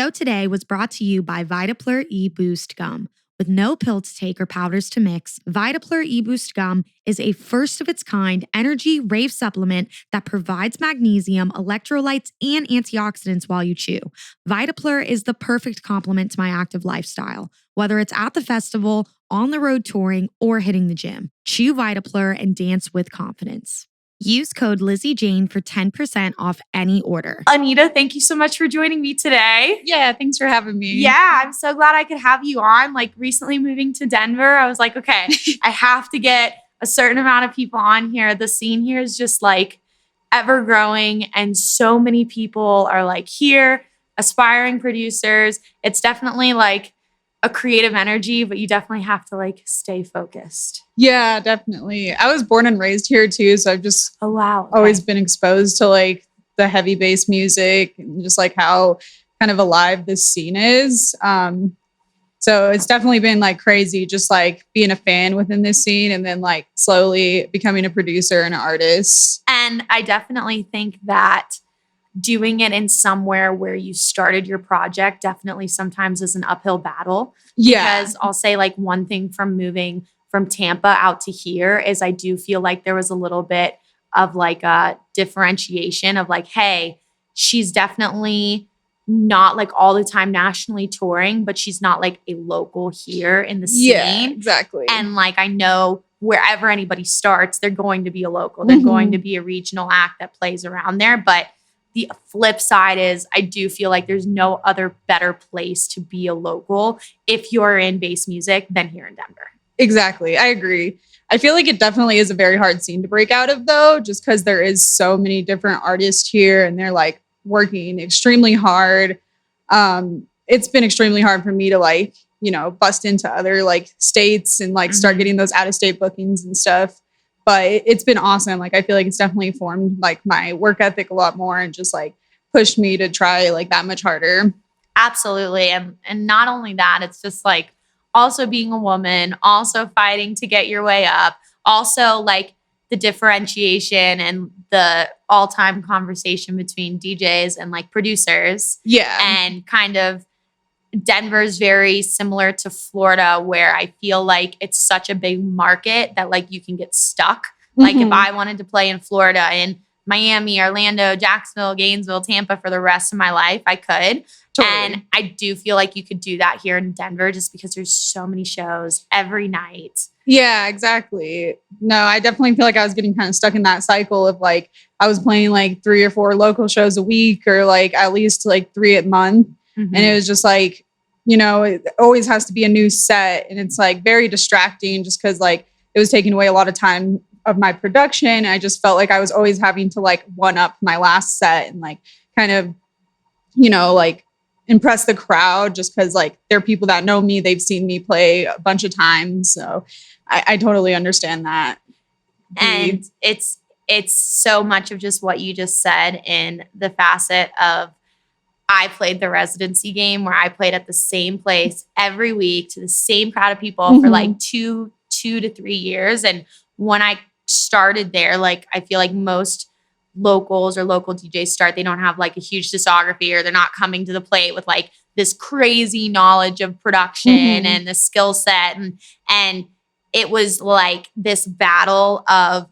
show today was brought to you by Vitapler E-Boost Gum. With no pill to take or powders to mix, Vitapler E-Boost Gum is a first-of-its-kind energy rave supplement that provides magnesium, electrolytes, and antioxidants while you chew. Vitapler is the perfect complement to my active lifestyle, whether it's at the festival, on the road touring, or hitting the gym. Chew Vitapler and dance with confidence. Use code LizzyJane for 10% off any order. Anita, thank you so much for joining me today. Yeah, thanks for having me. Yeah, I'm so glad I could have you on. Like recently moving to Denver, I was like, okay, I have to get a certain amount of people on here. The scene here is just like ever growing and so many people are like here, aspiring producers. It's definitely like a creative energy, but you definitely have to like stay focused. Yeah, definitely. I was born and raised here too, so I've just always been exposed to like the heavy bass music and just like how kind of alive this scene is. So it's definitely been like crazy just like being a fan within this scene and then like slowly becoming a producer and an artist. And I definitely think that doing it in somewhere where you started your project definitely sometimes is an uphill battle. Yeah. Because I'll say like one thing from moving from Tampa out to here is I do feel like there was a little bit of like a differentiation of like, hey, she's definitely not like all the time nationally touring, but she's not like a local here in the scene. Yeah, exactly. And like, I know wherever anybody starts, they're going to be a local. They're going to be a regional act that plays around there. But the flip side is I do feel like there's no other better place to be a local if you're in bass music than here in Denver. Exactly. I agree. I feel like it definitely is a very hard scene to break out of though, just because there is so many different artists here and they're like working extremely hard. It's been extremely hard for me to like, you know, bust into other like states and like start getting those out of state bookings and stuff. But it's been awesome. Like, I feel like it's definitely formed like my work ethic a lot more and just like pushed me to try like that much harder. Absolutely. And not only that, it's just like also being a woman, also fighting to get your way up, also like the differentiation and the all-time conversation between DJs and like producers. Yeah. And kind of Denver's very similar to Florida where I feel like it's such a big market that like you can get stuck. Like if I wanted to play in Florida, in Miami, Orlando, Jacksonville, Gainesville, Tampa for the rest of my life, I could. Totally. And I do feel like you could do that here in Denver just because there's so many shows every night. Yeah, exactly. No, I definitely feel like I was getting kind of stuck in that cycle of like, I was playing like 3 or 4 local shows a week or like at least like 3 a month. And it was just like, you know, it always has to be a new set. And it's like very distracting just because like it was taking away a lot of time of my production. I just felt like I was always having to like one up my last set and like kind of, you know, like impress the crowd just because like there are people that know me. They've seen me play a bunch of times. So I totally understand that. And it's so much of just what you just said in the facet of I played the residency game where I played at the same place every week to the same crowd of people for like two to 3 years. And when I started there, like I feel like most locals or local DJs start, they don't have like a huge discography or they're not coming to the plate with like this crazy knowledge of production and the skill set. And it was like this battle of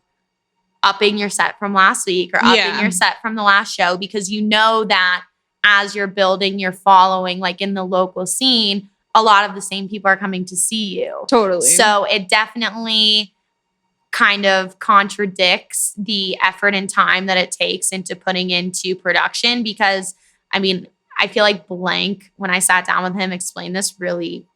upping your set from last week or upping your set from the last show because you know that as you're building your following, like in the local scene, a lot of the same people are coming to see you. Totally. So it definitely kind of contradicts the effort and time that it takes into putting into production because, I mean, I feel like Blank, when I sat down with him, explained this really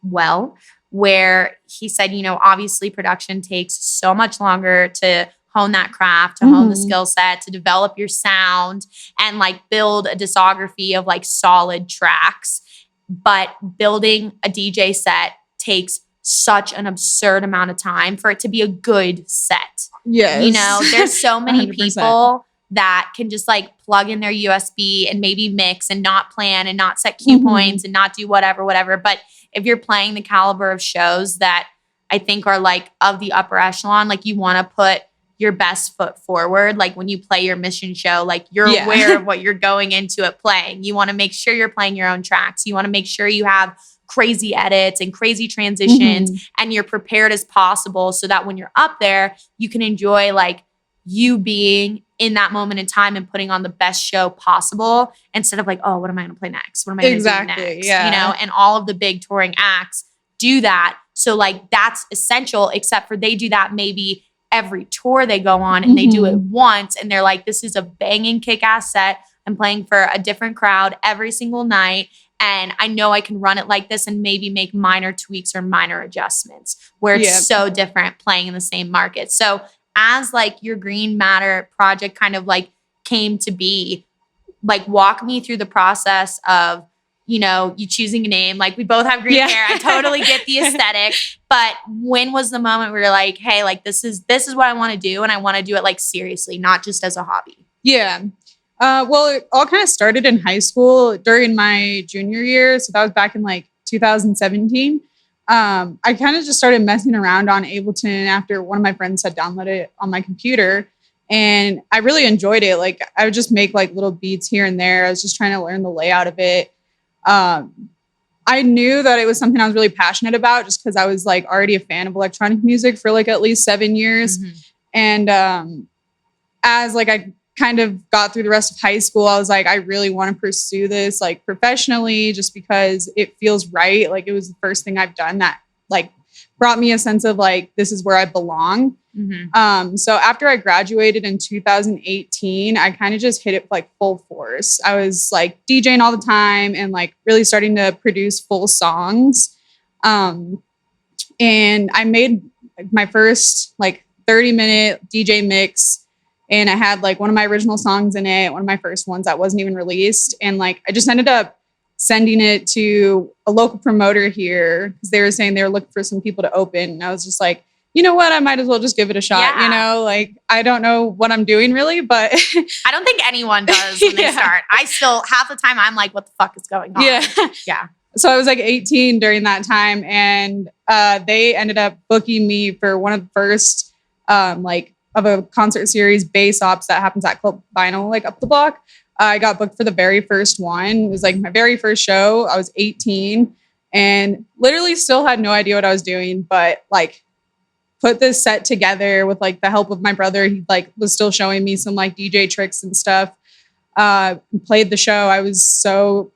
well, where he said, you know, obviously production takes so much longer to hone that craft, to hone the skill set, to develop your sound and like build a discography of like solid tracks. But building a DJ set takes such an absurd amount of time for it to be a good set. Yes. You know, there's so many 100%. people that can just like plug in their USB and maybe mix and not plan and not set cue points and not do whatever. But if you're playing the caliber of shows that I think are like of the upper echelon, like you want to put your best foot forward. Like when you play your mission show, like you're aware of what you're going into it playing. You want to make sure you're playing your own tracks. You want to make sure you have crazy edits and crazy transitions and you're prepared as possible so that when you're up there, you can enjoy like you being in that moment in time and putting on the best show possible instead of like, oh, what am I going to play next? What am I going to do next? Yeah. You know, and all of the big touring acts do that. So like that's essential, except for they do that maybe every tour they go on and they do it once and they're like, this is a banging kick-ass set. I'm playing for a different crowd every single night. And I know I can run it like this and maybe make minor tweaks or minor adjustments where it's so different playing in the same market. So as like your Green Matter project kind of like came to be, like walk me through the process of, you know, you choosing a name. Like we both have green hair. I totally get the aesthetic. But when was the moment where you're like, hey, like this is what I want to do and I want to do it like seriously, not just as a hobby? Yeah. Well, it all kind of started in high school during my junior year. So that was back in like 2017. I kind of just started messing around on Ableton after one of my friends had downloaded it on my computer. And I really enjoyed it. Like I would just make like little beats here and there. I was just trying to learn the layout of it. I knew that it was something I was really passionate about just because I was like already a fan of electronic music for like at least 7 years. And as like I kind of got through the rest of high school, I was like, I really want to pursue this like professionally just because it feels right. Like it was the first thing I've done that like brought me a sense of like, this is where I belong. So after I graduated in 2018, I kind of just hit it like full force. I was like DJing all the time and like really starting to produce full songs. And I made my first like 30-minute DJ mix. And I had like one of my original songs in it, one of my first ones that wasn't even released. And like, I just ended up sending it to a local promoter here because they were saying they were looking for some people to open. And I was just like, you know what? I might as well just give it a shot. You know, like I don't know what I'm doing really, but I don't think anyone does when they start. I still half the time I'm like, what the fuck is going on? Yeah. So I was like 18 during that time, and they ended up booking me for one of the first like of a concert series bass ops that happens at Club Vinyl, like up the block. I got booked for the very first one. It was like my very first show. I was 18 and literally still had no idea what I was doing, but like put this set together with like the help of my brother. He like was still showing me some like DJ tricks and stuff. Played the show. I was so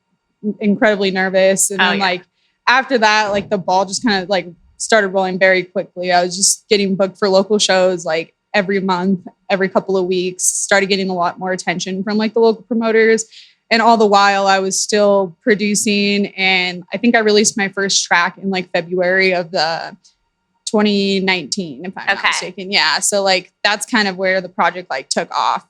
incredibly nervous. And then like after that, like the ball just kind of like started rolling very quickly. I was just getting booked for local shows like every month, every couple of weeks, started getting a lot more attention from like the local promoters. And all the while I was still producing. And I think I released my first track in like February of the 2019, if I'm not mistaken. Yeah. So like, that's kind of where the project like took off.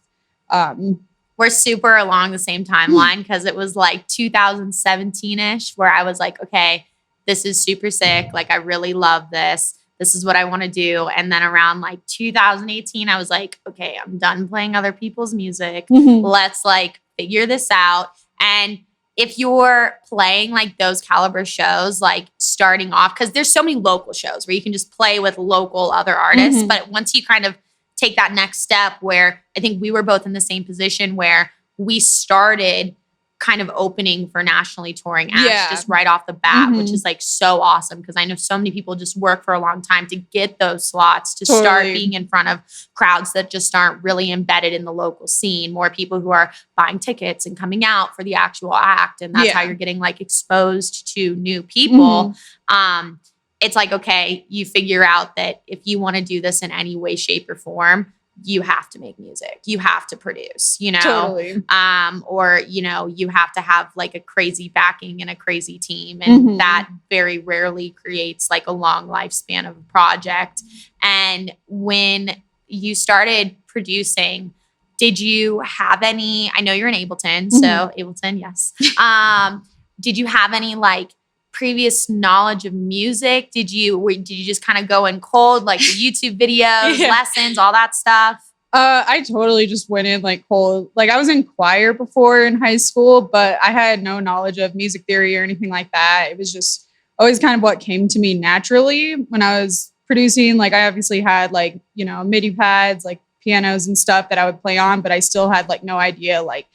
We're super along the same timeline because it was like 2017-ish where I was like, okay, this is super sick. Like, I really love this. This is what I want to do. And then around like 2018, I was like, okay, I'm done playing other people's music. Let's like figure this out. And if you're playing like those caliber shows, like starting off, because there's so many local shows where you can just play with local other artists. But once you kind of take that next step where I think we were both in the same position where we started kind of opening for nationally touring acts just right off the bat, which is like so awesome because I know so many people just work for a long time to get those slots to start being in front of crowds that just aren't really embedded in the local scene. More people who are buying tickets and coming out for the actual act. And that's how you're getting like exposed to new people. It's like, okay, you figure out that if you want to do this in any way, shape, or form, you have to make music. You have to produce, you know, or, you know, you have to have like a crazy backing and a crazy team. And that very rarely creates like a long lifespan of a project. And when you started producing, did you have any, I know you're in Ableton, so Ableton, yes. Did you have any like previous knowledge of music? Did you just kind of go in cold, like the YouTube videos, lessons, all that stuff? I totally just went in like cold. Like I was in choir before in high school, but I had no knowledge of music theory or anything like that. It was just always kind of what came to me naturally when I was producing. Like I obviously had like, you know, MIDI pads, like pianos and stuff that I would play on, but I still had like no idea, like,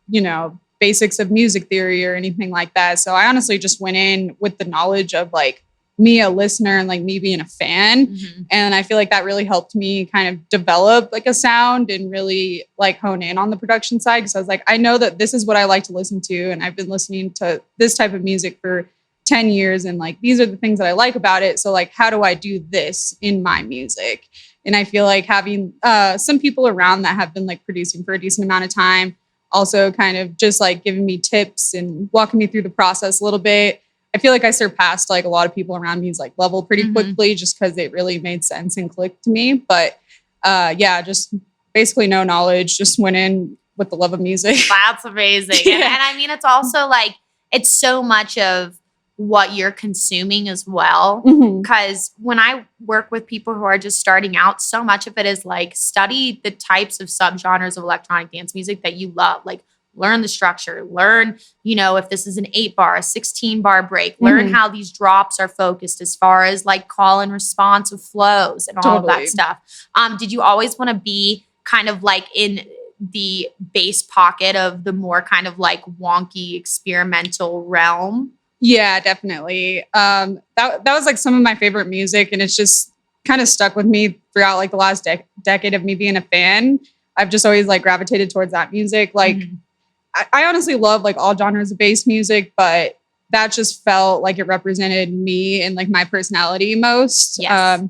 you know, basics of music theory or anything like that. So I honestly just went in with the knowledge of like me, a listener, and like me being a fan. Mm-hmm. And I feel like that really helped me kind of develop like a sound and really like hone in on the production side. Cause I was like, I know that this is what I like to listen to. And I've been listening to this type of music for 10 years. And like, these are the things that I like about it. So like, how do I do this in my music? And I feel like having some people around that have been like producing for a decent amount of time, also kind of just like giving me tips and walking me through the process a little bit. I feel like I surpassed like a lot of people around me's like level pretty quickly just because it really made sense and clicked to me. But yeah, just basically no knowledge, just went in with the love of music. That's amazing. Yeah. And I mean, it's also like, it's so much of what you're consuming as well. Because when I work with people who are just starting out, so much of it is like study the types of subgenres of electronic dance music that you love. Like learn the structure, learn, you know, if this is an 8-bar, a 16-bar break, learn how these drops are focused as far as like call and response of flows and all of that stuff. Did you always want to be kind of like in the bass pocket of the more kind of like wonky experimental realm? Yeah, definitely. That was like some of my favorite music, and it's just kind of stuck with me throughout like the last decade of me being a fan. I've just always like gravitated towards that music. Like I honestly love like all genres of bass music, but that just felt like it represented me and like my personality most. Yes.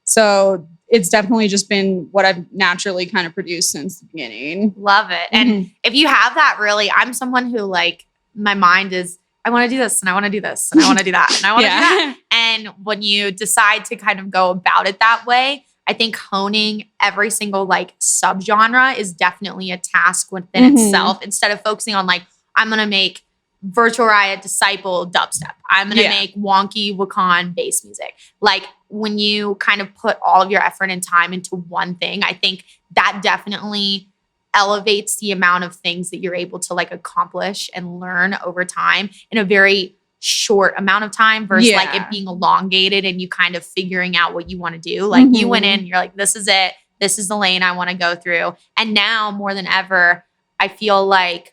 So it's definitely just been what I've naturally kind of produced since the beginning. Love it. And if you have that, really, I'm someone who like my mind is, I want to do this and I want to do this and I want to do that and I want to do that. And when you decide to kind of go about it that way, I think honing every single like subgenre is definitely a task within itself, instead of focusing on like, I'm going to make Virtual Riot Disciple dubstep. I'm going to make wonky Wakan bass music. Like when you kind of put all of your effort and time into one thing, I think that definitely elevates the amount of things that you're able to like accomplish and learn over time in a very short amount of time versus like it being elongated and you kind of figuring out what you want to do. Like you went in, you're like, this is it. This is the lane I want to go through. And now more than ever, I feel like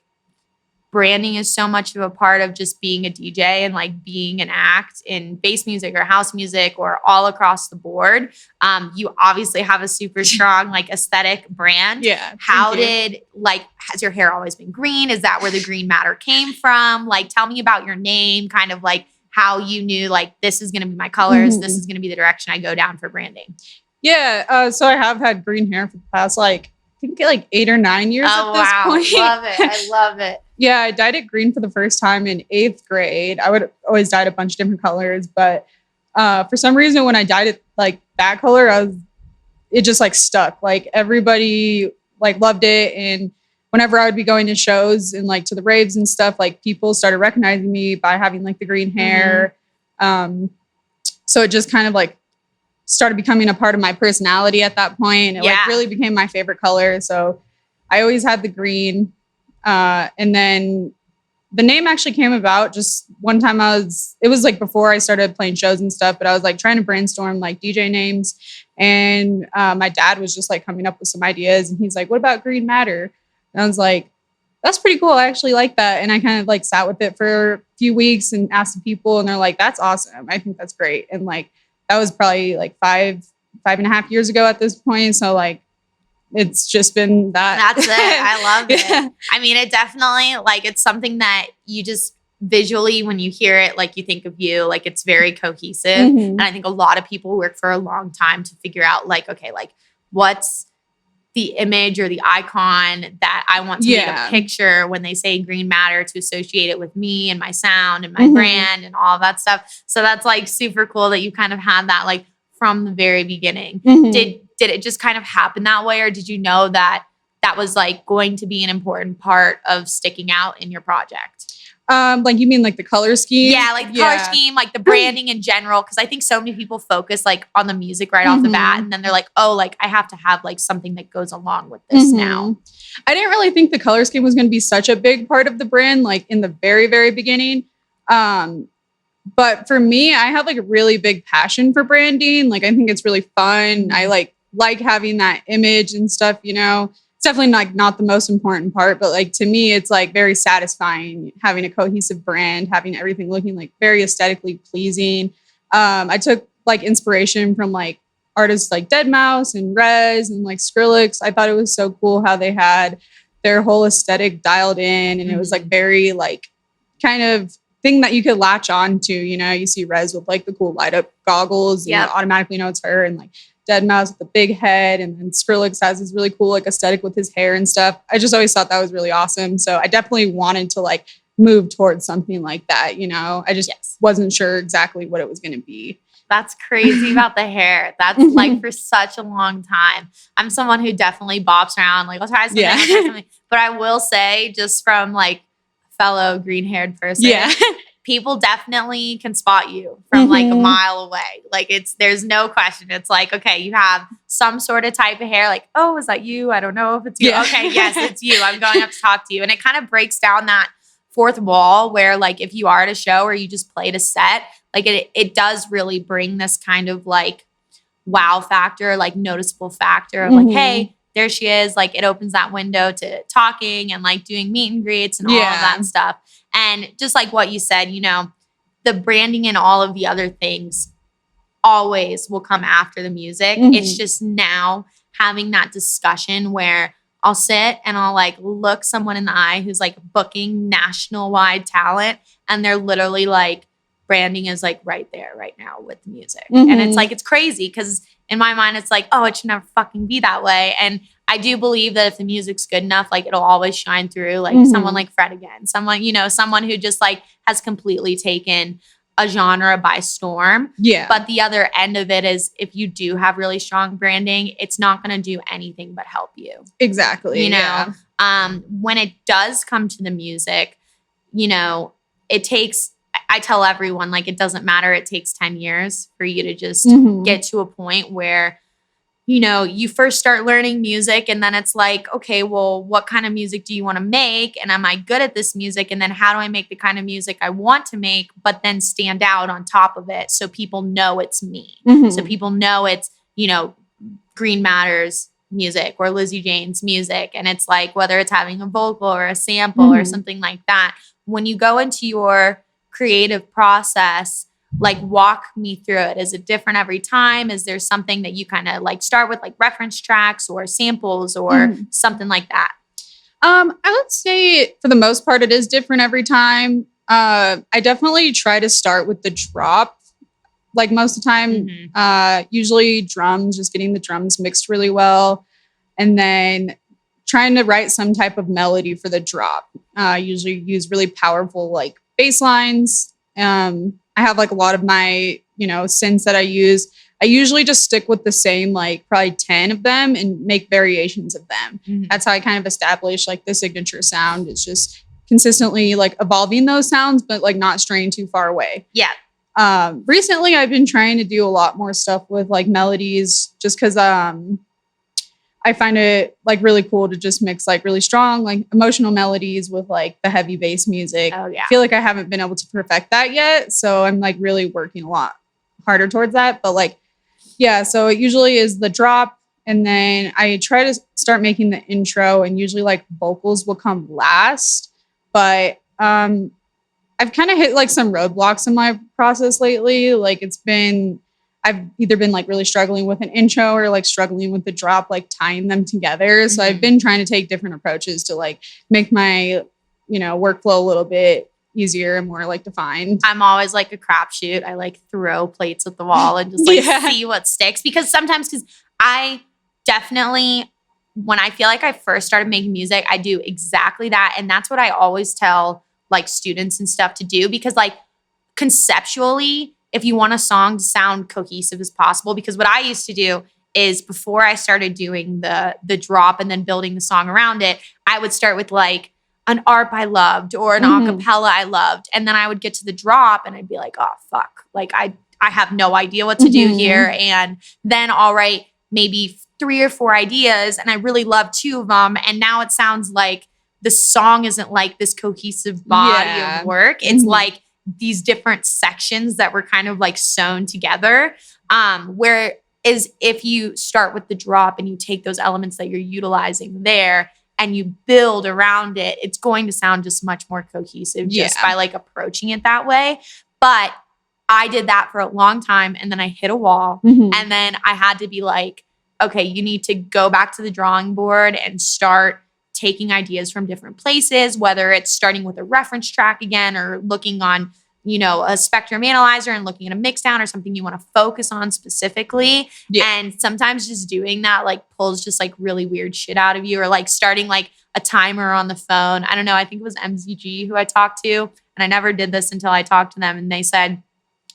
branding is so much of a part of just being a DJ and like being an act in bass music or house music or all across the board. You obviously have a super strong like aesthetic brand. Yeah. How did like, has your hair always been green? Is that where the green matter came from? Like, tell me about your name, kind of like how you knew like this is going to be my colors. This is going to be the direction I go down for branding. Yeah. So I have had green hair for the past like, I think like 8 or 9 years at this point. Love it. I love it. Yeah, I dyed it green for the first time in 8th grade. I would always dye it a bunch of different colors, but for some reason when I dyed it like that color, it just like stuck. Like everybody like loved it, and whenever I would be going to shows and like to the raves and stuff, like people started recognizing me by having like the green hair. So it just kind of like started becoming a part of my personality at that point. It like really became my favorite color. So I always had the green. And then the name actually came about just one time it was like before I started playing shows and stuff, but I was like trying to brainstorm like DJ names. And my dad was just like coming up with some ideas, and he's like, what about Green Matter? And I was like, that's pretty cool. I actually like that. And I kind of like sat with it for a few weeks and asked the people, and they're like, that's awesome. I think that's great. And like, that was probably like 5.5 years ago at this point. So like, it's just been that. That's it. I love it. I mean, it definitely like, it's something that you just visually, when you hear it, like you think of you, like it's very cohesive. And I think a lot of people work for a long time to figure out like, okay, like what's the image or the icon that I want to make a picture when they say Green Matter, to associate it with me and my sound and my brand and all of that stuff. So that's like super cool that you kind of had that like from the very beginning. Did it just kind of happen that way, or did you know that that was like going to be an important part of sticking out in your project? Like you mean like the color scheme? Yeah, like the color scheme, like the branding in general. Because I think so many people focus like on the music right off the bat, and then they're like, oh, like I have to have like something that goes along with this now. I didn't really think the color scheme was going to be such a big part of the brand, like in the very, very beginning. But for me, I have like a really big passion for branding. Like I think it's really fun. I like like having that image and stuff, you know. It's definitely like not the most important part, but like to me, it's like very satisfying having a cohesive brand, having everything looking like very aesthetically pleasing. I took like inspiration from like artists like deadmau5 and Rez and like Skrillex. I thought it was so cool how they had their whole aesthetic dialed in, and it was like very like kind of thing that you could latch on to. You know, you see Rez with like the cool light up goggles, and you automatically know it's her, and like deadmau5 with the big head, and then Skrillex has this really cool like aesthetic with his hair and stuff. I just always thought that was really awesome. So I definitely wanted to like move towards something like that. You know, I just wasn't sure exactly what it was going to be. That's crazy about the hair. That's like for such a long time. I'm someone who definitely bops around. Like, I'll try something, I'll try something. But I will say, just from like fellow green-haired person, people definitely can spot you from like a mile away. Like there's no question. It's like, okay, you have some sort of type of hair. Like, oh, is that you? I don't know if it's you. Okay, yes, it's you. I'm going up to talk to you. And it kind of breaks down that fourth wall where like if you are at a show or you just played a set, like it does really bring this kind of like wow factor, like noticeable factor of like, hey, there she is. Like it opens that window to talking and like doing meet and greets and all of that stuff. And just like what you said, you know, the branding and all of the other things always will come after the music. It's just now having that discussion where I'll sit and I'll like look someone in the eye who's like booking national wide talent, and they're literally like, branding is like right there right now with the music. And it's like, it's crazy because in my mind, it's like, oh, it should never fucking be that way. And I do believe that if the music's good enough, like it'll always shine through. Like someone like Fred again, someone, you know, someone who just like has completely taken a genre by storm. Yeah. But the other end of it is if you do have really strong branding, it's not going to do anything but help you. Exactly. You know, when it does come to the music, you know, it takes, I tell everyone, like, it doesn't matter. It takes 10 years for you to just get to a point where, you know, you first start learning music and then it's like, okay, well, what kind of music do you want to make? And am I good at this music? And then how do I make the kind of music I want to make, but then stand out on top of it so people know it's me. So people know it's, you know, Green Matters music or Lizzy Jane's music. And it's like, whether it's having a vocal or a sample or something like that, when you go into your creative process, like walk me through it. Is it different every time? Is there something that you kind of like start with, like reference tracks or samples or something like that? I would say for the most part, it is different every time. I definitely try to start with the drop. Like most of the time, usually drums, just getting the drums mixed really well. And then trying to write some type of melody for the drop. Usually use really powerful like bass lines. I have like a lot of my, you know, synths that I use. I usually just stick with the same, like probably 10 of them and make variations of them. That's how I kind of establish like the signature sound. It's just consistently like evolving those sounds, but like not straying too far away. Yeah. Recently I've been trying to do a lot more stuff with like melodies just because, I find it like really cool to just mix like really strong, like emotional melodies with like the heavy bass music. Oh, yeah. I feel like I haven't been able to perfect that yet. So I'm like really working a lot harder towards that. But like, yeah, so it usually is the drop. And then I try to start making the intro, and usually like vocals will come last. But I've kind of hit like some roadblocks in my process lately. Like I've either been like really struggling with an intro or like struggling with the drop, like tying them together. So I've been trying to take different approaches to like make my, you know, workflow a little bit easier and more like defined. I'm always like a crapshoot. I like throw plates at the wall and just like see what sticks, because I definitely, when I feel like I first started making music, I do exactly that. And that's what I always tell like students and stuff to do, because like conceptually, if you want a song to sound cohesive as possible, because what I used to do is before I started doing the drop and then building the song around it, I would start with like an ARP I loved or an acapella I loved. And then I would get to the drop and I'd be like, oh, fuck. Like I have no idea what to do here. And then I'll write maybe 3 or 4 ideas and I really love 2 of them. And now it sounds like the song isn't like this cohesive body of work. It's like these different sections that were kind of like sewn together, where is if you start with the drop and you take those elements that you're utilizing there and you build around it, it's going to sound just much more cohesive just by like approaching it that way. But I did that for a long time and then I hit a wall and then I had to be like, okay, you need to go back to the drawing board and start taking ideas from different places, whether it's starting with a reference track again or looking on, you know, a spectrum analyzer and looking at a mix down or something you want to focus on specifically. Yeah. And sometimes just doing that like pulls just like really weird shit out of you, or like starting like a timer on the phone. I don't know. I think it was MZG who I talked to, and I never did this until I talked to them. And they said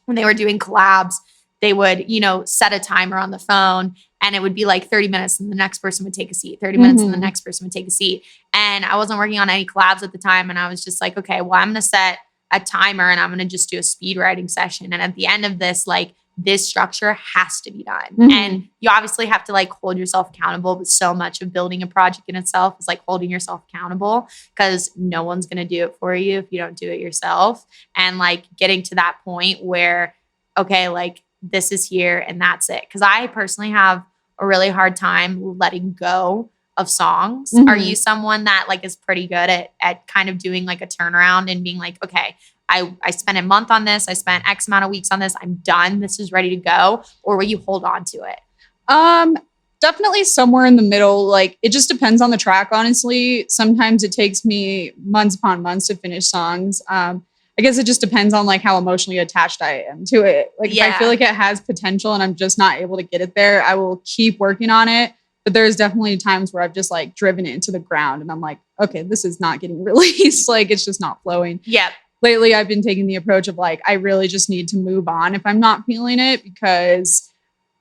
when they were doing collabs, they would, you know, set a timer on the phone and it would be like 30 minutes and the next person would take a seat, 30 minutes and the next person would take a seat. And I wasn't working on any collabs at the time. And I was just like, okay, well, I'm going to set a timer and I'm going to just do a speed writing session. And at the end of this, like this structure has to be done. And you obviously have to like hold yourself accountable, but so much of building a project in itself is like holding yourself accountable because no one's going to do it for you if you don't do it yourself. And like getting to that point where, okay, like this is here and that's it. Cause I personally have a really hard time letting go of songs. Are you someone that like is pretty good at kind of doing like a turnaround and being like, okay, I spent a month on this. I spent X amount of weeks on this. I'm done. This is ready to go. Or will you hold on to it? Definitely somewhere in the middle. Like it just depends on the track, honestly. Sometimes it takes me months upon months to finish songs. I guess it just depends on like how emotionally attached I am to it. Like if I feel like it has potential and I'm just not able to get it there, I will keep working on it. But there's definitely times where I've just like driven it into the ground and I'm like, okay, this is not getting released. Like it's just not flowing. Yep. Lately, I've been taking the approach of like, I really just need to move on if I'm not feeling it, because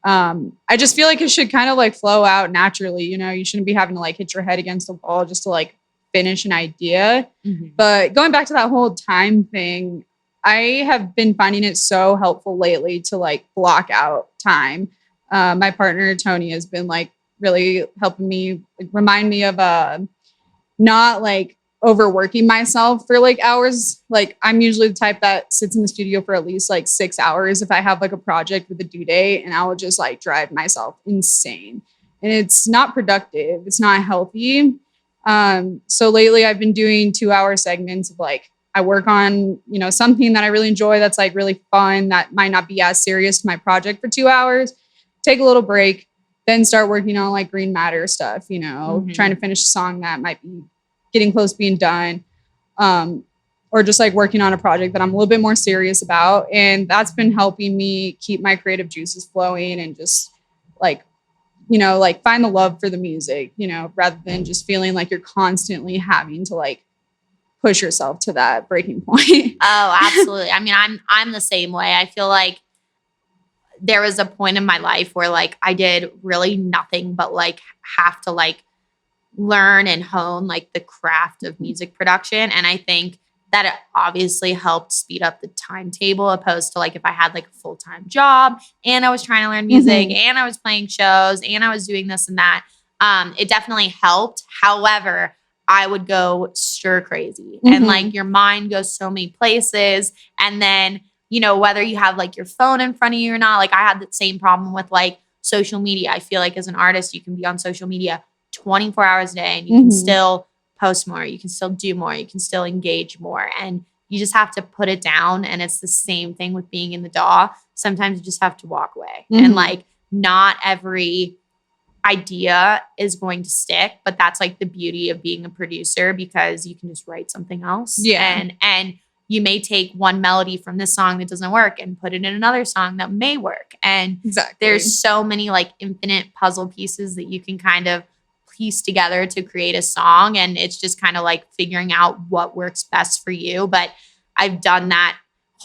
I just feel like it should kind of like flow out naturally. You know, you shouldn't be having to like hit your head against the wall just to like finish an idea. But going back to that whole time thing, I have been finding it so helpful lately to like block out time. My partner, Tony, has been like really helping me, like, remind me of not like overworking myself for like hours. Like I'm usually the type that sits in the studio for at least like 6 hours if I have like a project with a due date, and I will just like drive myself insane. And it's not productive. It's not healthy. So lately I've been doing 2-hour segments of like, I work on, you know, something that I really enjoy that's like really fun, that might not be as serious to my project for 2 hours, take a little break, then start working on like green matter stuff, you know, trying to finish a song that might be getting close to being done. Or just like working on a project that I'm a little bit more serious about. And that's been helping me keep my creative juices flowing and just like, you know, like find the love for the music, you know, rather than just feeling like you're constantly having to like push yourself to that breaking point. Oh, absolutely. I mean, I'm the same way. I feel like there was a point in my life where like I did really nothing but like have to like learn and hone like the craft of music production. And I think that it obviously helped speed up the timetable, opposed to like if I had like a full-time job and I was trying to learn music and I was playing shows and I was doing this and that. It definitely helped. However, I would go stir crazy and like your mind goes so many places. And then, you know, whether you have like your phone in front of you or not, like I had the same problem with like social media. I feel like as an artist, you can be on social media 24 hours a day and you can still post more, you can still do more, you can still engage more, and you just have to put it down. And it's the same thing with being in the DAW. Sometimes you just have to walk away and like not every idea is going to stick, but that's like the beauty of being a producer, because you can just write something else. And you may take one melody from this song that doesn't work and put it in another song that may work. And there's so many like infinite puzzle pieces that you can kind of piece together to create a song. And it's just kind of like figuring out what works best for you. But I've done that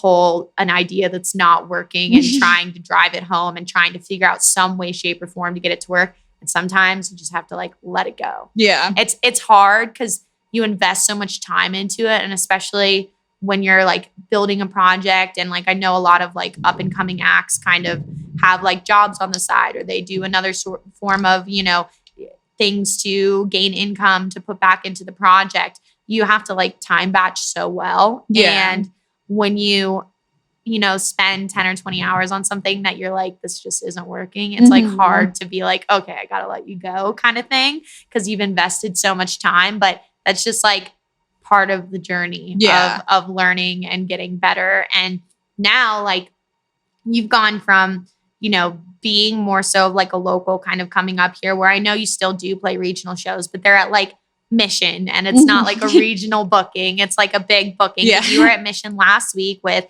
an idea that's not working and trying to drive it home and trying to figure out some way, shape, or form to get it to work. And sometimes you just have to like let it go. Yeah. It's hard because you invest so much time into it. And especially when you're like building a project, and like I know a lot of like up and coming acts kind of have like jobs on the side, or they do another form of, you know, things to gain income to put back into the project. You have to like time batch so well. And when you spend 10 or 20 hours on something that you're like, this just isn't working. It's like hard to be like, okay, I got to let you go kind of thing. Cause you've invested so much time, but that's just like part of the journey of learning and getting better. And now like you've gone from, being more so like a local kind of coming up here where I know you still do play regional shows, but they're at like Mission and it's not like a regional booking. It's like a big booking. Yeah. You were at Mission last week with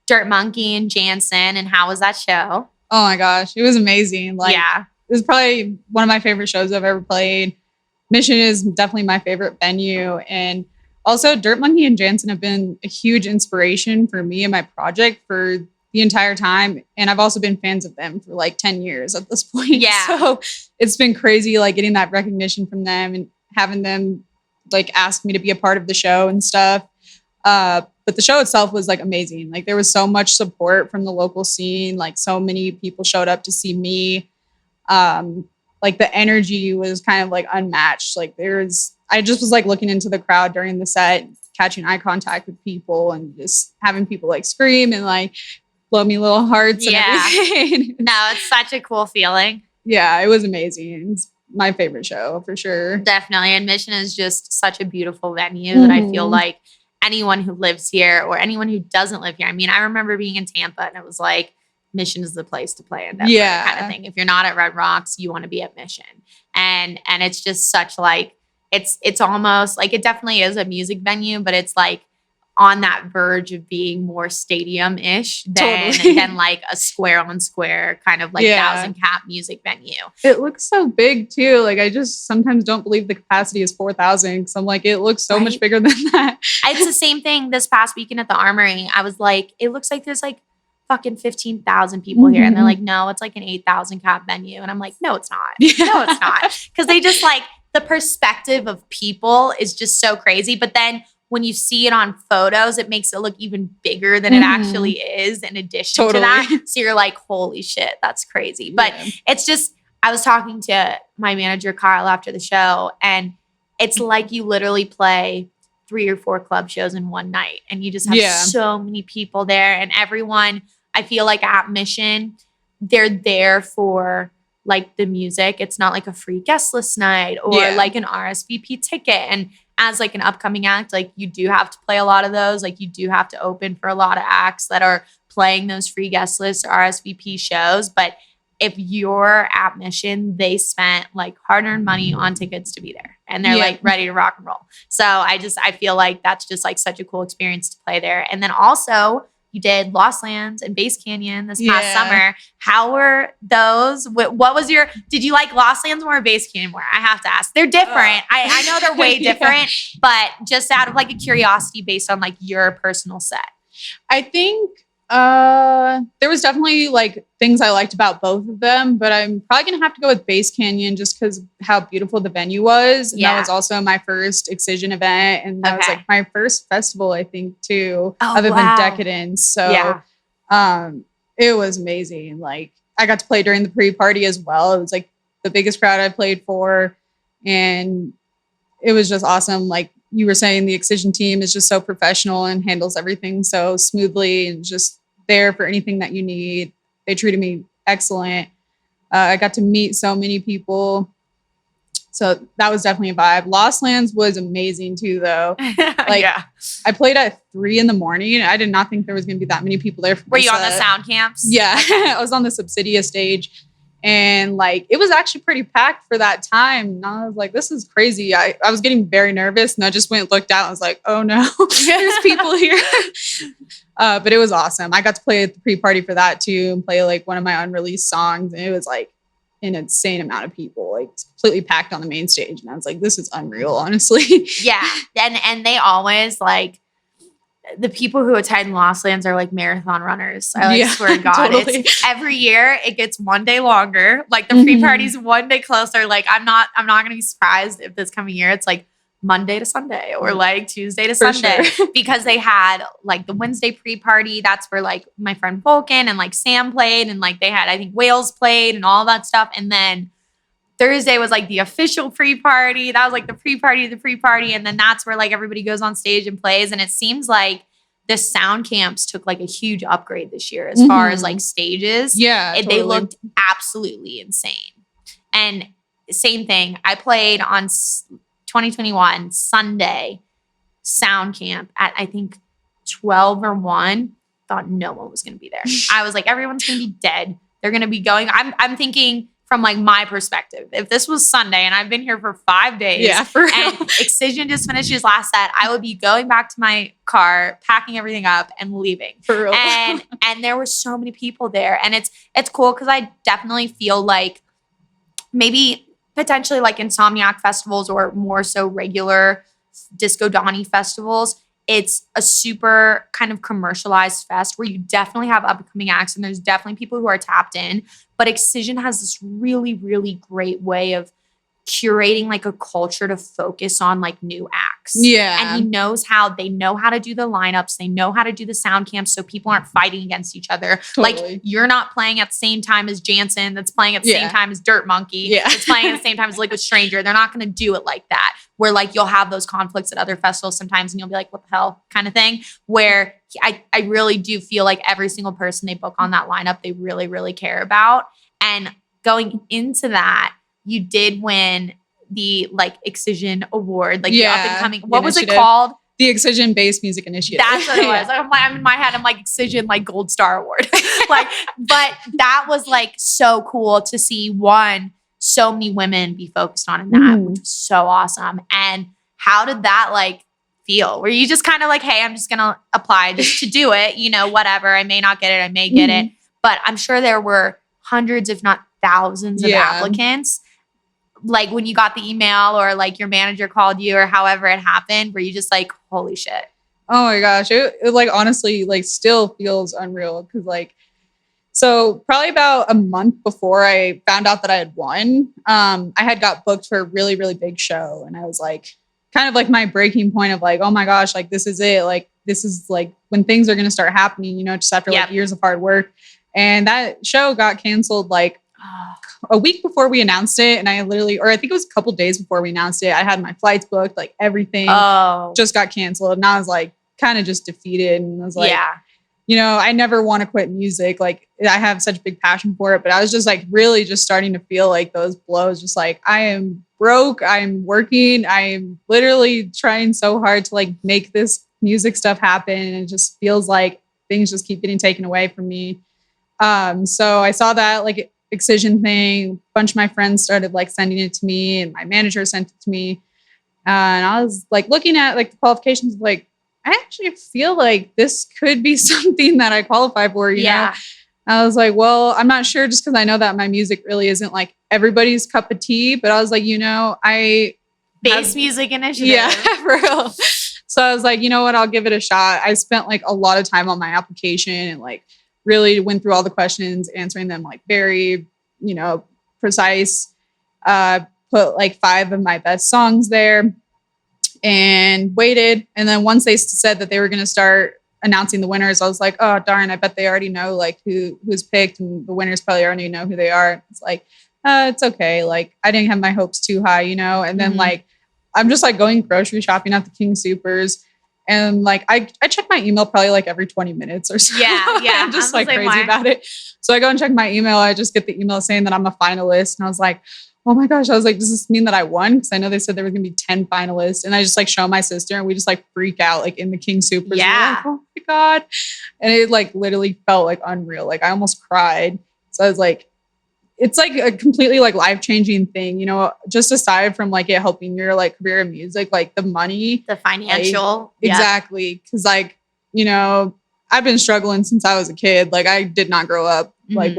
Dirt Monkey and Jansen. And how was that show? Oh my gosh. It was amazing. Like, yeah. It was probably one of my favorite shows I've ever played. Mission is definitely my favorite venue. And also Dirt Monkey and Jansen have been a huge inspiration for me and my project for the entire time. And I've also been fans of them for like 10 years at this point. Yeah. So it's been crazy, like getting that recognition from them and having them like ask me to be a part of the show and stuff. But the show itself was like amazing. Like there was so much support from the local scene. Like so many people showed up to see me. Like the energy was kind of like unmatched. Like I just was like looking into the crowd during the set, catching eye contact with people and just having people like scream and like blow me little hearts and everything. No, it's such a cool feeling. Yeah, it was amazing. It's my favorite show for sure. Definitely. And Mission is just such a beautiful venue that I feel like anyone who lives here or anyone who doesn't live here. I mean, I remember being in Tampa and it was like, Mission is the place to play in Denver kind of thing. If you're not at Red Rocks, you want to be at Mission. And it's just such like, it's almost like, it definitely is a music venue, but it's like on that verge of being more stadium-ish than like a square on square kind of like 1,000-cap music venue. It looks so big too. Like I just sometimes don't believe the capacity is 4,000 because I'm like, it looks so much bigger than that. It's the same thing this past weekend at the Armory. I was like, it looks like there's like fucking 15,000 people here. And they're like, no, it's like an 8,000 cap venue. And I'm like, no, it's not. No, it's not. Because they just like, the perspective of people is just so crazy. But then when you see it on photos, it makes it look even bigger than it actually is in addition to that. So you're like, holy shit, that's crazy. But it's just, I was talking to my manager, Kyle, after the show, and it's like you literally play 3 or 4 club shows in one night. And you just have so many people there. And everyone, I feel like at Mission, they're there for like the music. It's not like a free guest list night or like an RSVP ticket. And as like an upcoming act, like you do have to play a lot of those. Like you do have to open for a lot of acts that are playing those free guest lists or RSVP shows. But if you're at Mission, they spent like hard-earned money on tickets to be there and they're like ready to rock and roll. So I feel like that's just like such a cool experience to play there. And then also you did Lost Lands and Bass Canyon this past summer. How were those? What was did you like Lost Lands more or Bass Canyon more? I have to ask. They're different. I know they're way different, but just out of like a curiosity based on like your personal set. I think there was definitely like things I liked about both of them, but I'm probably gonna have to go with Bass Canyon just because how beautiful the venue was. And that was also my first Excision event, and that was like my first festival, I think, too, other than Decadence. So it was amazing. Like I got to play during the pre-party as well. It was like the biggest crowd I played for, and it was just awesome. Like you were saying, the Excision team is just so professional and handles everything so smoothly and just there for anything that you need. They treated me excellent. I got to meet so many people. So that was definitely a vibe. Lost Lands was amazing too, though. Like I played at 3 a.m. I did not think there was going to be that many people there. Were you on the sound camps? Yeah, I was on the Subsidia stage. And like, it was actually pretty packed for that time. And I was like, this is crazy. I was getting very nervous and I just went and looked out and was like, oh no, there's people here. But it was awesome. I got to play at the pre-party for that too and play like one of my unreleased songs. And it was like an insane amount of people, like completely packed on the main stage. And I was like, this is unreal, honestly. Yeah. And they always like, the people who attend Lost Lands are like marathon runners. I swear to God. Totally. It's every year it gets one day longer. Like the pre-party's one day closer. Like I'm not gonna be surprised if this coming year it's like Monday to Sunday or like Tuesday to Sunday. Sure. Because they had like the Wednesday pre-party. That's where like my friend Vulcan and like Sam played, and like they had, I think, Wales played and all that stuff. And then Thursday was like the official pre-party. That was like the pre-party of the pre-party. And then that's where like everybody goes on stage and plays. And it seems like the sound camps took like a huge upgrade this year as far as like stages. Yeah, They looked absolutely insane. And same thing, I played on 2021 Sunday sound camp at I think 12 or 1. Thought no one was going to be there. I was like, everyone's going to be dead. They're going to be going. I'm thinking from like my perspective, if this was Sunday and I've been here for 5 days and Excision just finished his last set, I would be going back to my car, packing everything up and leaving. For real. And there were so many people there. And it's cool because I definitely feel like maybe potentially like Insomniac festivals or more so regular Disco Donnie festivals, it's a super kind of commercialized fest where you definitely have upcoming acts and there's definitely people who are tapped in. But Excision has this really, really great way of curating like a culture to focus on like new acts. Yeah. And they know how to do the lineups. They know how to do the sound camps so people aren't fighting against each other. Totally. Like you're not playing at the same time as Jansen that's playing at the same time as Dirt Monkey. That's playing at the same time as Liquid Stranger. They're not going to do it like that. Where like you'll have those conflicts at other festivals sometimes and you'll be like, what the hell kind of thing. Where I really do feel like every single person they book on that lineup, they really, really care about. And going into that, you did win the like Excision Award, like the up and coming. What was it called? The Excision Based Music Initiative. That's what it was. I'm in my head. I'm like Excision, like Gold Star Award. Like, but that was like so cool to see so many women be focused on in that, which was so awesome. And how did that like feel? Were you just kind of like, hey, I'm just gonna apply just to do it, whatever. I may not get it, I may get it, but I'm sure there were hundreds, if not thousands of applicants. Like when you got the email or like your manager called you or however it happened, were you just like, holy shit? Oh my gosh. It like honestly like still feels unreal because like, so probably about a month before I found out that I had won, I had got booked for a really, really big show. And I was like, kind of like my breaking point of like, oh my gosh, like this is it. Like this is like when things are going to start happening, just after like years of hard work. And that show got canceled like a week before we announced it. And I think it was a couple days before we announced it. I had my flights booked, like everything just got canceled. And I was like kind of just defeated. And I was like, I never want to quit music. Like I have such a big passion for it, but I was just like really just starting to feel like those blows, just like I am broke. I'm working. I'm literally trying so hard to like make this music stuff happen. And it just feels like things just keep getting taken away from me. So I saw that like Excision thing, a bunch of my friends started like sending it to me and my manager sent it to me. And I was like looking at like the qualifications, like, I actually feel like this could be something that I qualify for, you know? I was like, well, I'm not sure just because I know that my music really isn't like everybody's cup of tea, but I was like, Base Music Initiative. Yeah, for real. So I was like, you know what, I'll give it a shot. I spent like a lot of time on my application and like really went through all the questions, answering them like very, precise, put like 5 of my best songs there and waited. And then once they said that they were going to start announcing the winners, I was like, oh, darn, I bet they already know like who's picked and the winners probably already know who they are. It's like, it's okay. Like I didn't have my hopes too high, And then like, I'm just like going grocery shopping at the King Soopers. And like, I check my email probably like every 20 minutes or so. Yeah. I'm just like crazy about it. So I go and check my email. I just get the email saying that I'm a finalist. And I was like, oh my gosh. I was like, does this mean that I won? Because I know they said there was going to be 10 finalists. And I just like show my sister and we just like freak out like in the King Soopers. Yeah. Like, oh my God. And it like literally felt like unreal. Like I almost cried. So I was like, it's like a completely like life-changing thing, just aside from like it helping your like career in music, like the money, the financial. Like, exactly. Cause like, I've been struggling since I was a kid. Like I did not grow up. Like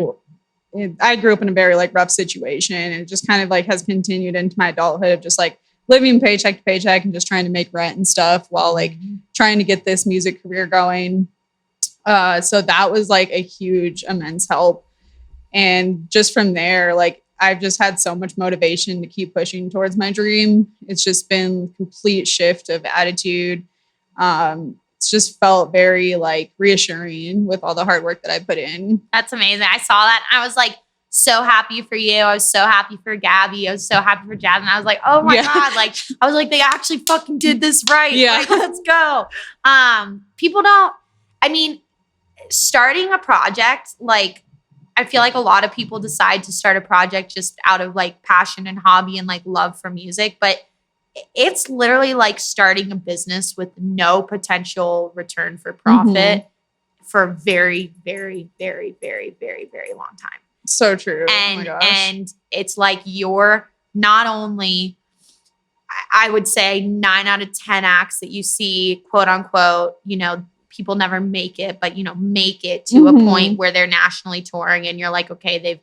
I grew up in a very like rough situation and it just kind of like has continued into my adulthood of just like living paycheck to paycheck and just trying to make rent and stuff while like trying to get this music career going. So that was like a huge, immense help. And just from there, like I've just had so much motivation to keep pushing towards my dream. It's just been a complete shift of attitude. It's just felt very like reassuring with all the hard work that I put in. That's amazing. I saw that. I was like so happy for you. I was so happy for Gabby. I was so happy for Jasmine. I was like, oh my God. Like I was like, they actually fucking did this right. Yeah. Like, let's go. People don't, I mean, starting a project, like, I feel like a lot of people decide to start a project just out of like passion and hobby and like love for music, but it's literally like starting a business with no potential return for profit for a very, very, very, very, very, very long time. So true. And, oh my gosh. and it's like you're not only, I would say 9 out of 10 acts that you see, quote unquote, you know, people never make it, but, you know, make it to a point where they're nationally touring and you're like, okay, they've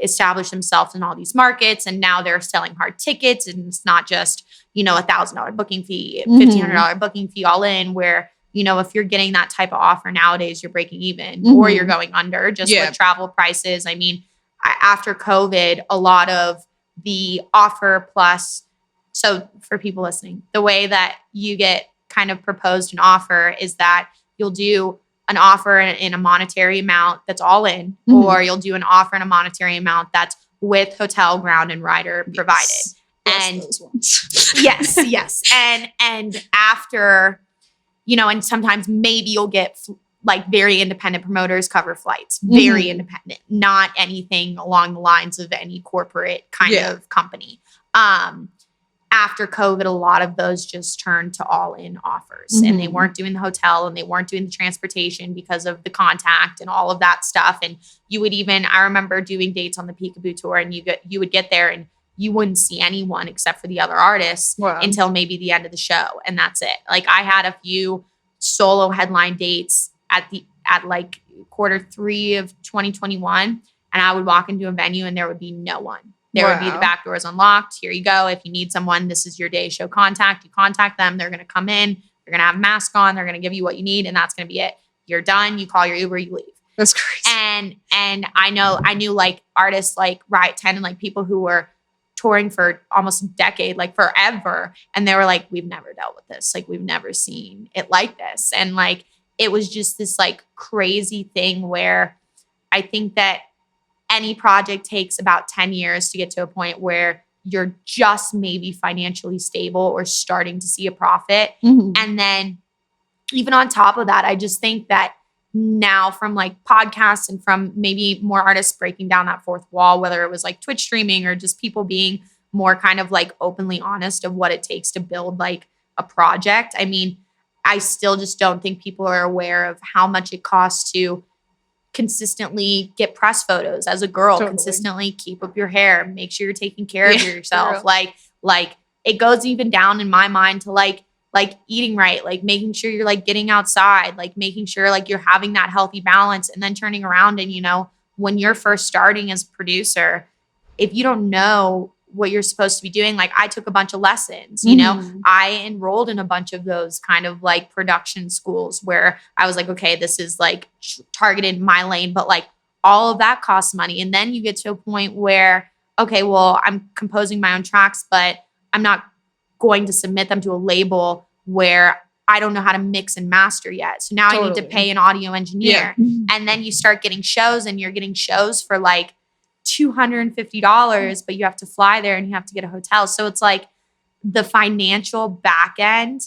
established themselves in all these markets and now they're selling hard tickets and it's not just, you know, $1,000 booking fee, $1,500 booking fee all in, where, you know, if you're getting that type of offer nowadays, you're breaking even or you're going under just with travel prices. I mean, after COVID, a lot of the offer plus, so for people listening, the way that you get kind of proposed an offer is that you'll do an offer in a monetary amount that's all in, or you'll do an offer in a monetary amount that's with hotel, ground, and rider provided. And yes. And after, you know, and sometimes maybe you'll get like very independent promoters cover flights, very independent, not anything along the lines of any corporate kind of company. After COVID, a lot of those just turned to all-in offers and they weren't doing the hotel and they weren't doing the transportation because of the contact and all of that stuff. And you would even, I remember doing dates on the Peekaboo tour and you would get there and you wouldn't see anyone except for the other artists until maybe the end of the show. And that's it. Like I had a few solo headline dates at like Q3 of 2021. And I would walk into a venue and there would be no one. There would be the back doors unlocked. Here you go. If you need someone, this is your day. Show contact. You contact them. They're going to come in. They're going to have a mask on. They're going to give you what you need. And that's going to be it. You're done. You call your Uber, you leave. That's crazy. And I knew like artists like Riot 10 and like people who were touring for almost a decade, like forever. And they were like, we've never dealt with this. Like we've never seen it like this. And like, it was just this like crazy thing where I think that any project takes about 10 years to get to a point where you're just maybe financially stable or starting to see a profit. And then even on top of that, I just think that now from like podcasts and from maybe more artists breaking down that fourth wall, whether it was like Twitch streaming or just people being more kind of like openly honest of what it takes to build like a project. I mean, I still just don't think people are aware of how much it costs to consistently get press photos as a girl, consistently keep up your hair, make sure you're taking care of yourself. Like it goes even down in my mind to like eating right, like making sure you're like getting outside, like making sure like you're having that healthy balance and then turning around. And, you know, when you're first starting as a producer, if you don't know what you're supposed to be doing, like I took a bunch of lessons, you know, I enrolled in a bunch of those kind of like production schools where I was like, okay, this is like targeted my lane, but like all of that costs money. And then you get to a point where, okay, well, I'm composing my own tracks, but I'm not going to submit them to a label where I don't know how to mix and master yet. So now I need to pay an audio engineer. And then you start getting shows and you're getting shows for like $250, but you have to fly there and you have to get a hotel. So it's like the financial back end.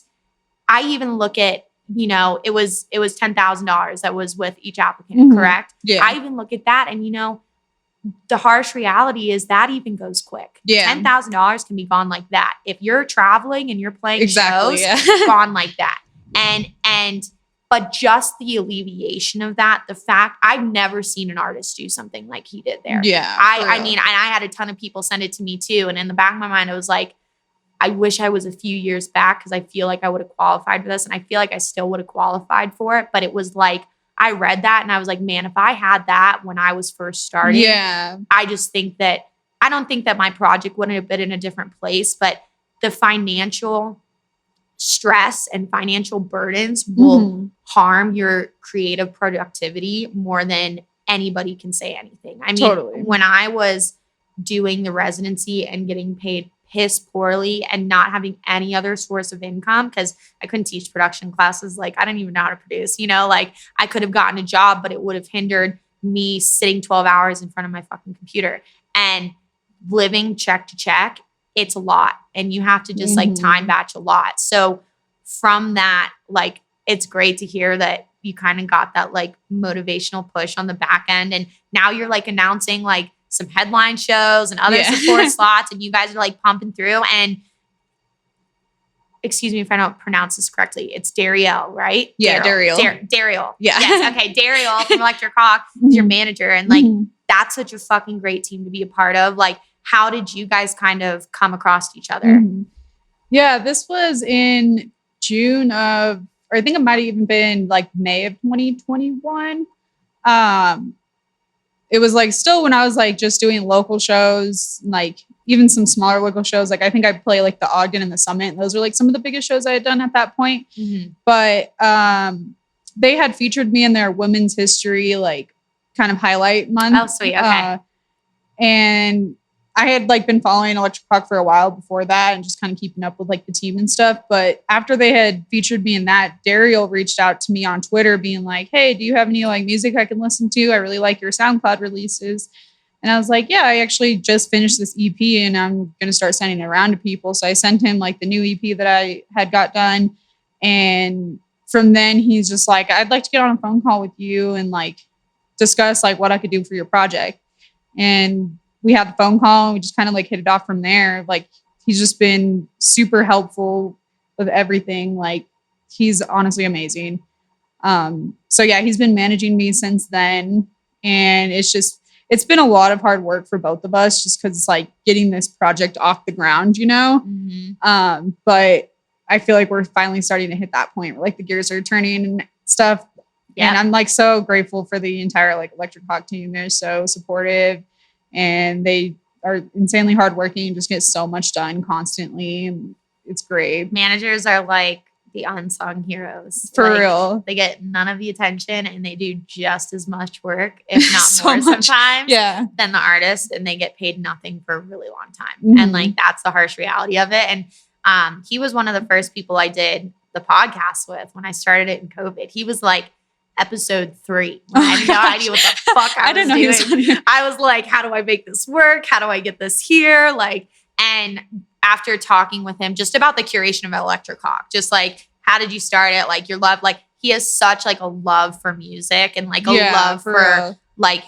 I even look at, you know, it was $10,000 that was with each applicant, correct? Yeah. I even look at that and, you know, the harsh reality is that even goes quick. Yeah. $10,000 can be gone like that. If you're traveling and you're playing shows, gone like that. But just the alleviation of that, the fact I've never seen an artist do something like he did there. Yeah. I mean, and I had a ton of people send it to me too. And in the back of my mind, I was like, I wish I was a few years back because I feel like I would have qualified for this. And I feel like I still would have qualified for it. But it was like, I read that and I was like, man, if I had that when I was first starting, I just think that, I don't think that my project wouldn't have been in a different place, but the financial stress and financial burdens will harm your creative productivity more than anybody can say anything. I mean, when I was doing the residency and getting paid piss poorly and not having any other source of income, because I couldn't teach production classes. Like I didn't even know how to produce, you know, like I could have gotten a job, but it would have hindered me sitting 12 hours in front of my fucking computer and living check to check. It's a lot. And you have to just like time batch a lot. So from that, like, it's great to hear that you kind of got that like motivational push on the back end. And now you're like announcing like some headline shows and other support slots, and you guys are like pumping through. And excuse me if I don't pronounce this correctly, it's Dariel, right? Yeah, Dariel. Dariel. Yeah. Yes. Okay. Dariel from Electric Hawk is your manager. And like, that's such a fucking great team to be a part of. Like, how did you guys kind of come across each other? Yeah, this was in June of, or I think it might have even been like May of 2021. It was like still when I was like just doing local shows, like even some smaller local shows. Like I think I play like the Ogden and the Summit. And those were like some of the biggest shows I had done at that point. But they had featured me in their women's history, like kind of highlight month. Oh, sweet. Okay. And I had like been following Electric Hawk for a while before that and just kind of keeping up with like the team and stuff. But after they had featured me in that, Dariel reached out to me on Twitter being like, hey, do you have any like music I can listen to? I really like your SoundCloud releases. And I was like, yeah, I actually just finished this EP and I'm going to start sending it around to people. So I sent him like the new EP that I had got done. And from then he's just like, I'd like to get on a phone call with you and like discuss like what I could do for your project. And we had the phone call and we just kind of like hit it off from there. Like he's just been super helpful with everything. Like he's honestly amazing. So yeah, he's been managing me since then. And it's been a lot of hard work for both of us just because it's like getting this project off the ground, you know? But I feel like we're finally starting to hit that point where like the gears are turning and stuff. Yeah. And I'm like so grateful for the entire like Electric Hawk team. They're so supportive. And they are insanely hardworking and just get so much done constantly. And it's great. Managers are like the unsung heroes. For like, real. They get none of the attention and they do just as much work, if not more sometimes, than the artist. And they get paid nothing for a really long time. And like, that's the harsh reality of it. And he was one of the first people I did the podcast with when I started it in COVID. He was like, episode 3. I had no idea what the fuck I was doing. I was like, how do I make this work? How do I get this here? Like, and after talking with him just about the curation of Electric Hawk, just like, how did you start it? Like your love, like he has such like a love for music and like a love for like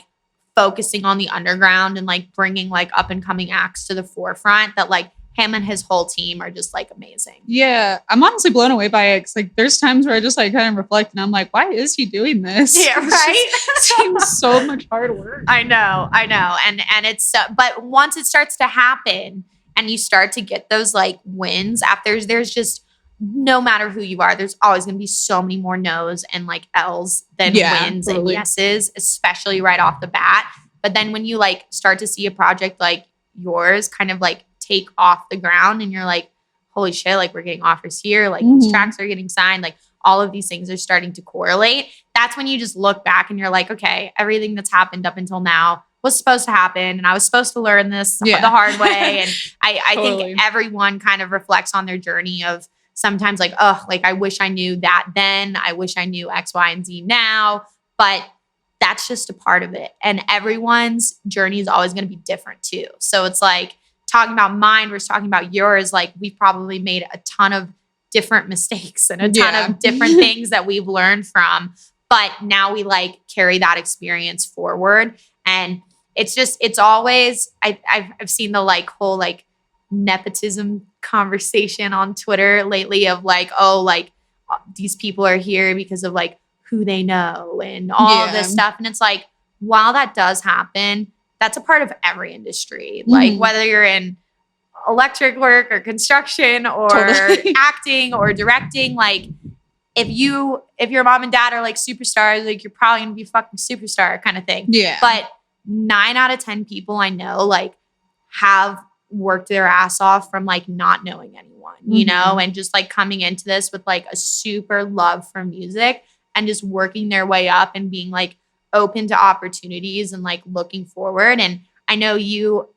focusing on the underground and like bringing like up and coming acts to the forefront that like him and his whole team are just like amazing. Yeah. I'm honestly blown away by it. Cause like there's times where I just like kind of reflect and I'm like, why is he doing this? Yeah. Right. Seems so much hard work. I know. And it's, but once it starts to happen and you start to get those like wins after there's just, no matter who you are, there's always going to be so many more no's and like L's than wins and yeses, especially right off the bat. But then when you like start to see a project like yours kind of like take off the ground and you're like, holy shit, like we're getting offers here, like these tracks are getting signed, like all of these things are starting to correlate. That's when you just look back and you're like, okay, everything that's happened up until now was supposed to happen and I was supposed to learn this the hard way. And I think everyone kind of reflects on their journey of sometimes like, oh, like I wish I knew that then, I wish I knew X, Y, and Z now, but that's just a part of it. And everyone's journey is always going to be different too. So it's like, talking about mine versus talking about yours, like we've probably made a ton of different mistakes and a ton of different things that we've learned from, but now we like carry that experience forward. And it's always, I've seen the like whole like nepotism conversation on Twitter lately of like, oh, like these people are here because of like who they know and all of this stuff. And it's like, while that does happen, that's a part of every industry. Like whether you're in electric work or construction or acting or directing, like if your mom and dad are like superstars, like you're probably gonna be a fucking superstar kind of thing. Yeah. But 9 out of 10 people I know like have worked their ass off from like not knowing anyone, you know, and just like coming into this with like a super love for music and just working their way up and being like open to opportunities and like looking forward. And I know you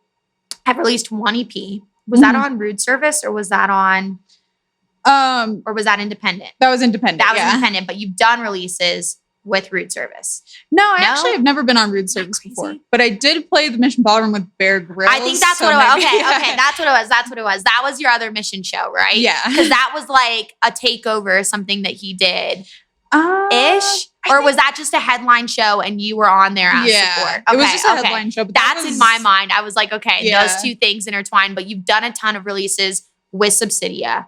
have released one EP. Was that on Rude Service or was that on or was that independent? That was independent. That was independent, but you've done releases with Rude Service. No, I actually have never been on Rude Service before. But I did play the Mission Ballroom with Bear Grylls. I think that's what it was. Okay, that's what it was. That was your other Mission show, right? Yeah. Because that was like a takeover or something that he did. ish? Or was that just a headline show and you were on there as support? It was just a headline show. But that's in my mind. I was like, okay, Yeah. those two things intertwined, but you've done a ton of releases with Subsidia.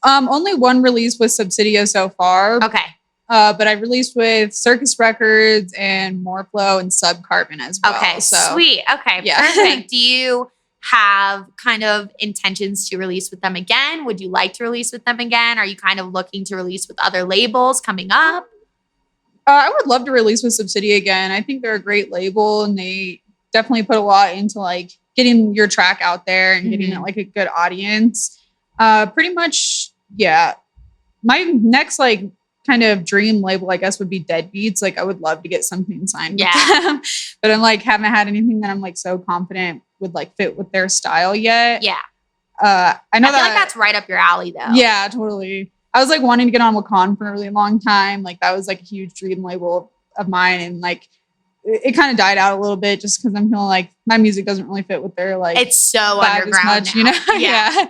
Only one release with Subsidia so far. Okay. But I released with Circus Records and Moreflow and Subcarbon as well. Okay, so sweet. Okay, Yeah. perfect. Do you have kind of intentions to release with them again? Would you like to release with them again? Are you kind of looking to release with other labels coming up? I would love to release with Subsidia again. I think they're a great label and they definitely put a lot into like getting your track out there and getting it like a good audience. Pretty much, yeah. My next like kind of dream label, I guess, would be Deadbeats. Like I would love to get something signed with them. But I'm like haven't had anything that I'm like so confident would like fit with their style yet. Yeah. I know I feel like that's right up your alley though. Yeah, totally. I was like wanting to get on Wakan for a really long time. Like that was like a huge dream label of mine. And like it kind of died out a little bit just because I'm feeling like my music doesn't really fit with their like it's so vibe underground as much, now. you know? Yeah.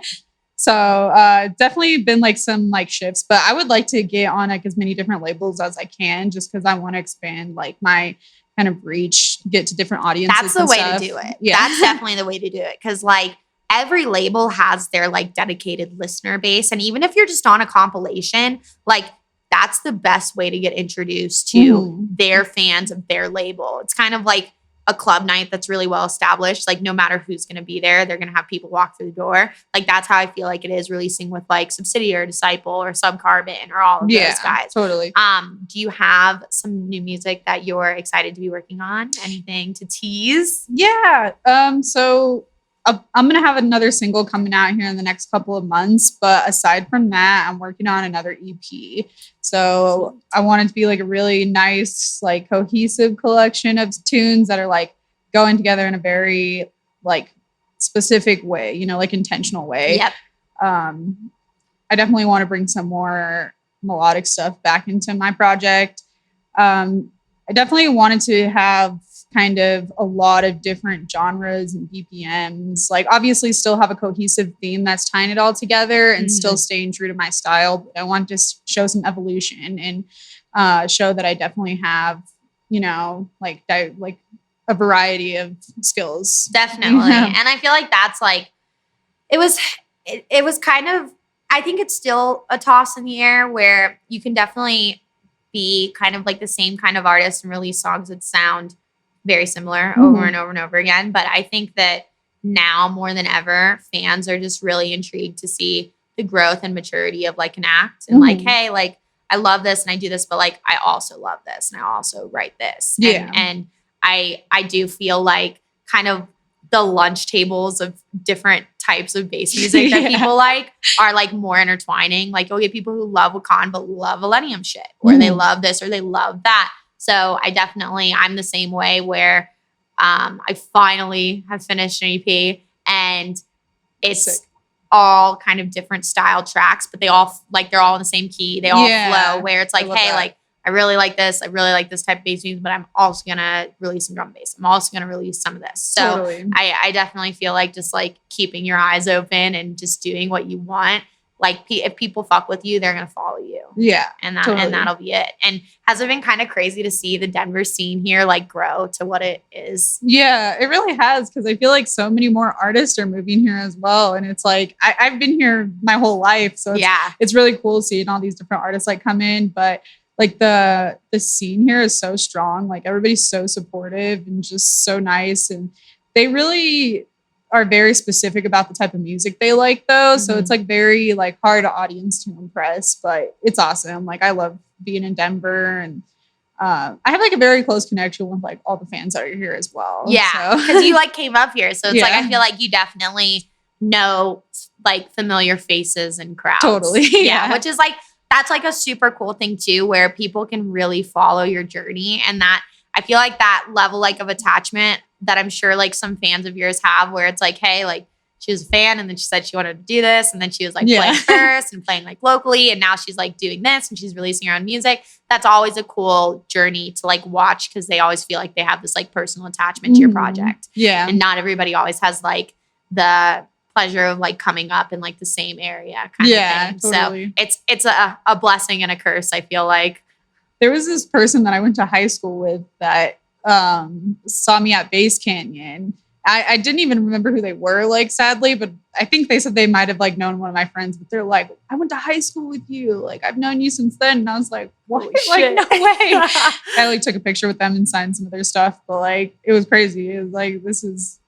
So definitely been like some like shifts, but I would like to get on like as many different labels as I can just because I want to expand like my kind of reach, get to different audiences. That's the way to do it. Yeah. That's definitely the way to do it. Cause like every label has their like dedicated listener base. And even if you're just on a compilation, like that's the best way to get introduced to their fans of their label. It's kind of like a club night that's really well established. Like no matter who's going to be there, they're going to have people walk through the door. Like that's how I feel like it is releasing with like Subsidia or Disciple or Subcarbon or all of those guys. Totally. Do you have some new music that you're excited to be working on? Anything to tease? Yeah. So I'm going to have another single coming out here in the next couple of months. But aside from that, I'm working on another EP. So I want it to be like a really nice, like cohesive collection of tunes that are like going together in a very like specific way, you know, like intentional way. Yep. I definitely want to bring some more melodic stuff back into my project. I definitely wanted to have kind of a lot of different genres and BPMs, like obviously still have a cohesive theme that's tying it all together and still staying true to my style. But I want to just show some evolution and show that I definitely have, you know, like a variety of skills. Definitely. Yeah. And I feel like that's like, it was kind of, I think it's still a toss in the air where you can definitely be kind of like the same kind of artist and release songs that sound very similar over and over and over again. But I think that now more than ever, fans are just really intrigued to see the growth and maturity of like an act and like, hey, like I love this and I do this, but like I also love this and I also write this. Yeah. And I do feel like kind of the lunch tables of different types of bass music that people like are like more intertwining. Like you'll get people who love Wakan but love Millennium shit, or they love this or they love that. So I'm the same way where I finally have finished an EP and it's all kind of different style tracks, but they're all in the same key. They all flow where it's like, hey, like I really like this. I really like this type of bass music, but I'm also going to release some drum bass. I'm also going to release some of this. So I definitely feel like just like keeping your eyes open and just doing what you want. Like if people fuck with you, they're going to follow you. Yeah. And that'll be it. And has it been kind of crazy to see the Denver scene here like grow to what it is? Yeah, it really has. Cause I feel like so many more artists are moving here as well. And it's like, I've been here my whole life. So it's really cool seeing all these different artists like come in, but like the scene here is so strong. Like everybody's so supportive and just so nice. And they really are very specific about the type of music they like though. So it's like very like hard audience to impress, but it's awesome. Like I love being in Denver and I have like a very close connection with like all the fans that are here as well. Yeah. Cause you like came up here. So it's like, I feel like you definitely know like familiar faces and crowds. Totally. Yeah. Which is like, that's like a super cool thing too, where people can really follow your journey. And that I feel like that level like of attachment that I'm sure like some fans of yours have where it's like, hey, like she was a fan and then she said she wanted to do this. And then she was like playing first and playing like locally. And now she's like doing this and she's releasing her own music. That's always a cool journey to like watch because they always feel like they have this like personal attachment to your project. Yeah. And not everybody always has like the pleasure of like coming up in like the same area kind of thing. Totally. So it's a blessing and a curse, I feel like. There was this person that I went to high school with that saw me at Base Canyon. I didn't even remember who they were, like, sadly, but I think they said they might have like known one of my friends, but they're like, I went to high school with you. Like, I've known you since then. And I was like, what? Like, no way. I like took a picture with them and signed some of their stuff, but like, it was crazy. It was like, this is,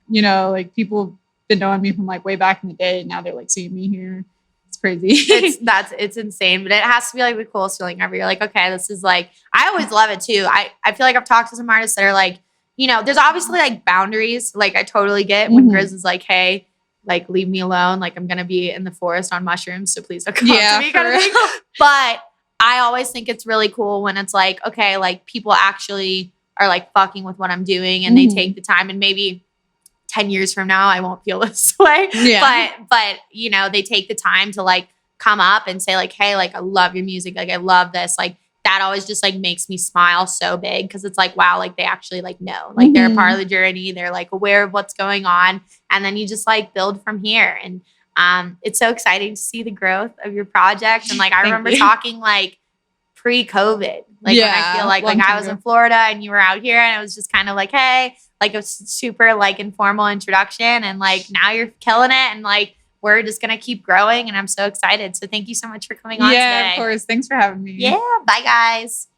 you know, like people have been knowing me from like way back in the day. And now they're like seeing me here. It's crazy. It's insane, but it has to be like the coolest feeling ever. You're like, okay, this is like, I always love it too. I feel like I've talked to some artists that are like, you know, there's obviously like boundaries. Like I totally get when Grizz is like, hey, like leave me alone. Like I'm going to be in the forest on mushrooms. So please don't come up to me kind of thing. But I always think it's really cool when it's like, okay, like people actually are like fucking with what I'm doing and they take the time, and maybe 10 years from now, I won't feel this way. Yeah. But you know, they take the time to like come up and say like, hey, like I love your music. Like I love this. Like that always just like makes me smile so big. Cause it's like, wow, like they actually like know, like they're a part of the journey. They're like aware of what's going on. And then you just like build from here. And it's so exciting to see the growth of your project. And like, I remember talking like pre-COVID, like when I feel like I was in Florida and you were out here and it was just kind of like, hey, like a super like informal introduction. And like, now you're killing it. And like, we're just going to keep growing. And I'm so excited. So thank you so much for coming on today. Yeah, of course. Thanks for having me. Yeah. Bye, guys.